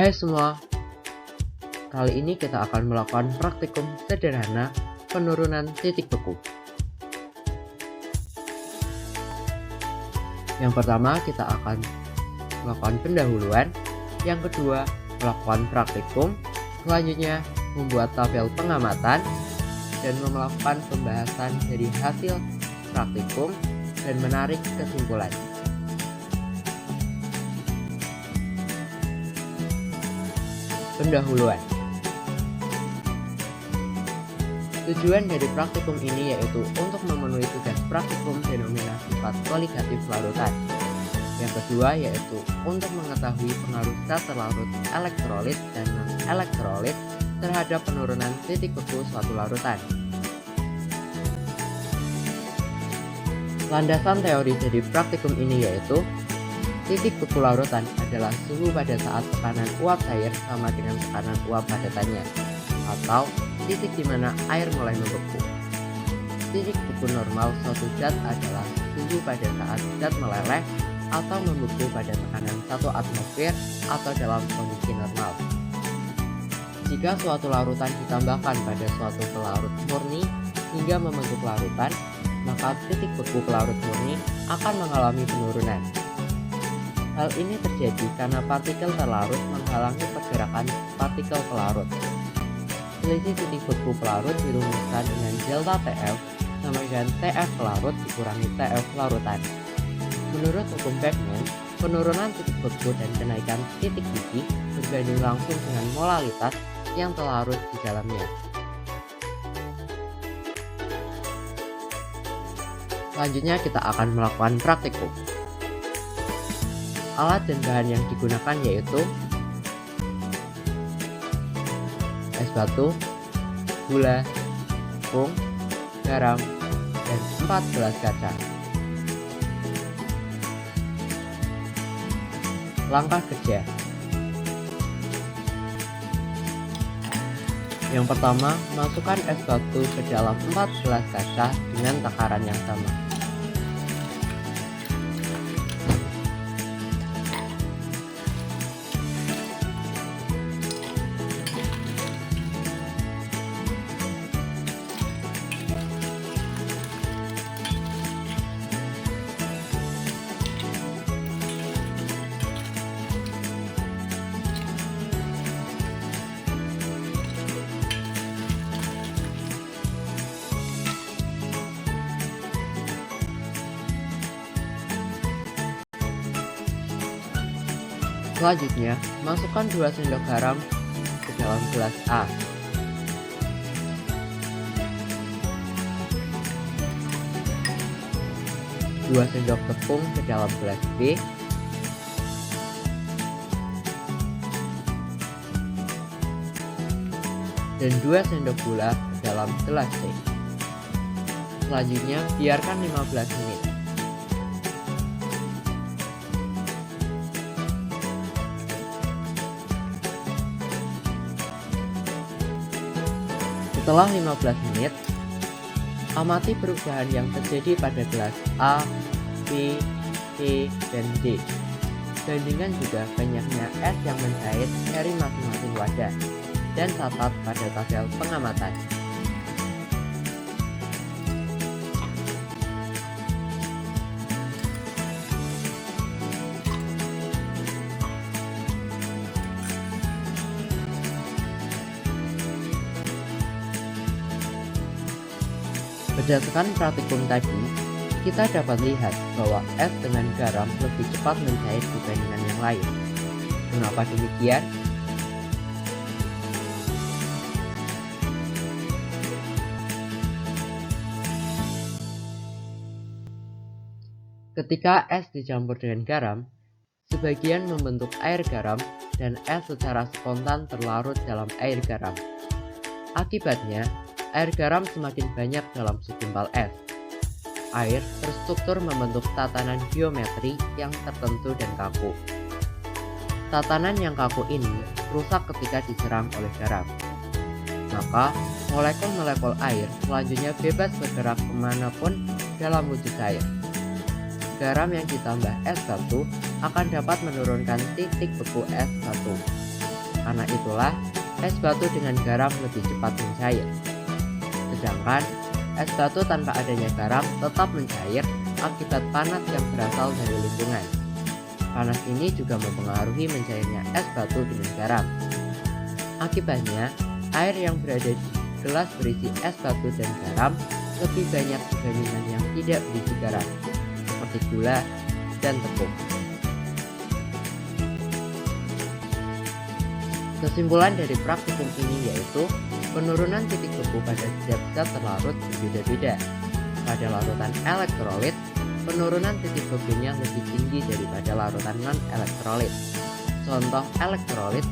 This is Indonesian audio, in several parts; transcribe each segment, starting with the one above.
Hai semua, kali ini kita akan melakukan praktikum sederhana penurunan titik beku. Yang pertama kita akan melakukan pendahuluan, yang kedua melakukan praktikum, selanjutnya membuat tabel pengamatan dan melakukan pembahasan dari hasil praktikum dan menarik kesimpulan. Pendahuluan. Tujuan dari praktikum ini yaitu untuk memenuhi tugas praktikum fenomena sifat kualitatif larutan. Yang kedua yaitu untuk mengetahui pengaruh zat terlarut elektrolit dan non-elektrolit terhadap penurunan titik beku suatu larutan. Landasan teori dari praktikum ini yaitu titik beku larutan adalah suhu pada saat tekanan uap cair sama dengan tekanan uap padatannya, atau titik di mana air mulai membeku. Titik beku normal suatu zat adalah suhu pada saat zat meleleh atau membeku pada tekanan 1 atmosfer atau dalam kondisi normal. Jika suatu larutan ditambahkan pada suatu pelarut murni hingga membentuk larutan, maka titik beku pelarut murni akan mengalami penurunan. Hal ini terjadi karena partikel terlarut menghalangi pergerakan partikel pelarut. Selisih titik beku pelarut dirumuskan dengan delta TF sama dengan TF pelarut dikurangi TF larutan. Menurut hukum Beckmann, penurunan titik beku dan kenaikan titik didih berbanding langsung dengan molalitas yang terlarut di dalamnya. Selanjutnya kita akan melakukan praktikum. Alat dan bahan yang digunakan yaitu es batu, gula, tepung, garam, dan 4 gelas kaca. Langkah kerja. Yang pertama, masukkan es batu ke dalam 4 gelas kaca dengan takaran yang sama. Selanjutnya, masukkan 2 sendok garam ke dalam gelas A. Dua sendok tepung ke dalam gelas B. Dan 2 sendok gula ke dalam gelas C. Selanjutnya, biarkan 15 menit. Setelah 15 menit, amati perubahan yang terjadi pada gelas A, B, C, dan D. Bandingkan juga banyaknya es yang mencair dari masing-masing wadah, dan catat pada tabel pengamatan. Berdasarkan praktikum tadi, kita dapat lihat bahwa es dengan garam lebih cepat mencair dibandingkan yang lain. Mengapa demikian? Ketika es dicampur dengan garam, sebagian membentuk air garam dan es secara spontan terlarut dalam air garam. Akibatnya, air garam semakin banyak dalam segumpal es. Air terstruktur membentuk tatanan geometri yang tertentu dan kaku. Tatanan yang kaku ini rusak ketika diserang oleh garam. Maka, molekul-molekul air selanjutnya bebas bergerak kemanapun dalam wujud cair. Garam yang ditambah S1 akan dapat menurunkan titik beku S1. Karena itulah es batu dengan garam lebih cepat mencair. Sedangkan es batu tanpa adanya garam tetap mencair akibat panas yang berasal dari lingkungan. Panas ini juga mempengaruhi mencairnya es batu dengan garam. Akibatnya, air yang berada di gelas berisi es batu dan garam lebih banyak dibandingkan yang tidak berisi garam, seperti gula dan tepung. Kesimpulan dari praktikum ini yaitu penurunan titik beku pada setiap zat terlarut berbeda-beda. Pada larutan elektrolit, penurunan titik bekunya lebih tinggi daripada larutan non-elektrolit. Contoh elektrolit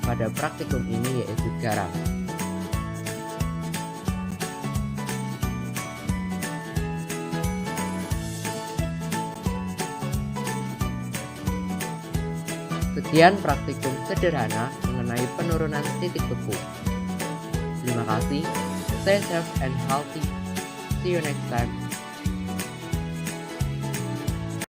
pada praktikum ini yaitu garam. Sekian praktikum sederhana mengenai penurunan titik beku. Terima kasih. Stay safe and healthy. See you next time.